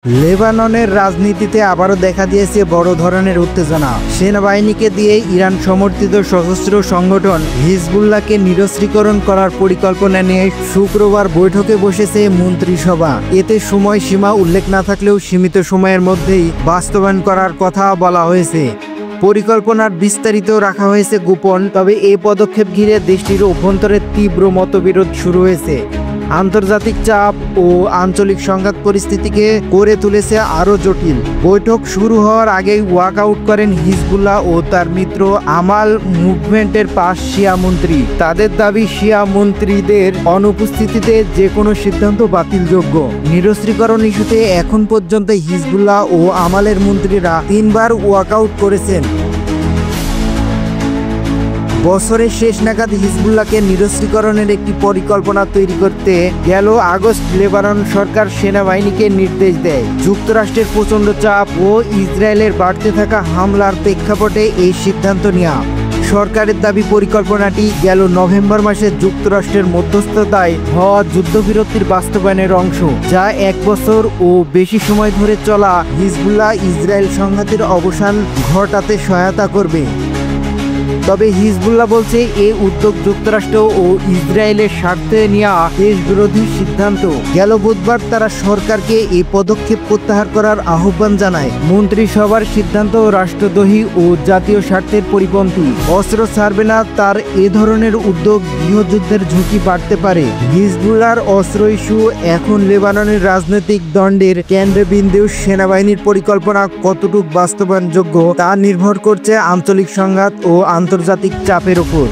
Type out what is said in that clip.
লেবাননের রাজনীতিতে আবারও দেখা দিয়েছে বড় ধরনের উত্তেজনা। সেনাবাহিনীকে দিয়ে ইরান সমর্থিত সশস্ত্র সংগঠন হিজবুল্লাহকে নিরস্ত্রীকরণ করার পরিকল্পনা নিয়ে শুক্রবার বৈঠকে বসেছে মন্ত্রিসভা। এতে সময়সীমা উল্লেখ না থাকলেও সীমিত সময়ের মধ্যেই বাস্তবায়ন করার কথা বলা হয়েছে। পরিকল্পনার বিস্তারিত রাখা হয়েছে গোপন, তবে এই পদক্ষেপ ঘিরে দেশটির অভ্যন্তরে তীব্র মতবিরোধ শুরু হয়েছে। আন্তর্জাতিক চাপ ও আঞ্চলিক সংঘাত পরিস্থিতিকে করে তুলেছে আরও জটিল। বৈঠক শুরু হওয়ার আগেই ওয়াকআউট করেন হিজবুল্লাহ ও তার মিত্র আমাল মুভমেন্টের 5 শিয়া মন্ত্রী। তাদের দাবি, শিয়া মন্ত্রীদের অনুপস্থিতিতে যে কোনো সিদ্ধান্ত বাতিলযোগ্য। নিরস্ত্রীকরণ ইস্যুতে এখন পর্যন্ত হিজবুল্লাহ ও আমালের মন্ত্রীরা 3 বার ওয়াকআউট করেছেন। বছরের শেষ নাগাদ হিজবুল্লাহকে নিরস্ত্রীকরণের একটি পরিকল্পনা তৈরি করতে গেল আগস্ট লেবানন সরকার সেনাবাহিনীকে নির্দেশ দেয়। যুক্তরাষ্ট্রের প্রচণ্ড চাপ ও ইসরায়েলের বাড়তে থাকা হামলার প্রেক্ষাপটে এই সিদ্ধান্ত নেওয়া। সরকারের দাবি, পরিকল্পনাটি গেল নভেম্বর মাসে যুক্তরাষ্ট্রের মধ্যস্থতায় হওয়া যুদ্ধবিরতির বাস্তবায়নের অংশ, যা 1 বছর ও বেশি সময় ধরে চলা হিজবুল্লাহ ইসরায়েল সংঘাতের অবসান ঘটাতে সহায়তা করবে। তবে হিজবুল্লাহ বলছে এই উদ্যোগ যুক্তরাষ্ট্র ও ইসরায়েলের স্বার্থে নেওয়া দেশবিরোধী সিদ্ধান্ত। গেল বুধবার তারা সরকারকে এই পদক্ষেপ প্রত্যাহার করার আহ্বান জানায়। মন্ত্রিসভার সিদ্ধান্ত রাষ্ট্রদ্রোহী ও জাতীয় স্বার্থের পরিপন্থী। অস্ত্র ছাড়বে না তার এ ধরনের উদ্যোগ গৃহযুদ্ধের ঝুঁকি বাড়তে পারে। হিজবুল্লাহর অস্ত্র ইস্যু এখন লেবাননের রাজনৈতিক দ্বন্দ্বের কেন্দ্রবিন্দু। সেনাবাহিনীর পরিকল্পনা কতটুকু বাস্তবায়নযোগ্য তা নির্ভর করছে আঞ্চলিক সংঘাত ও আন্তর্জাতিক চাপের উপর।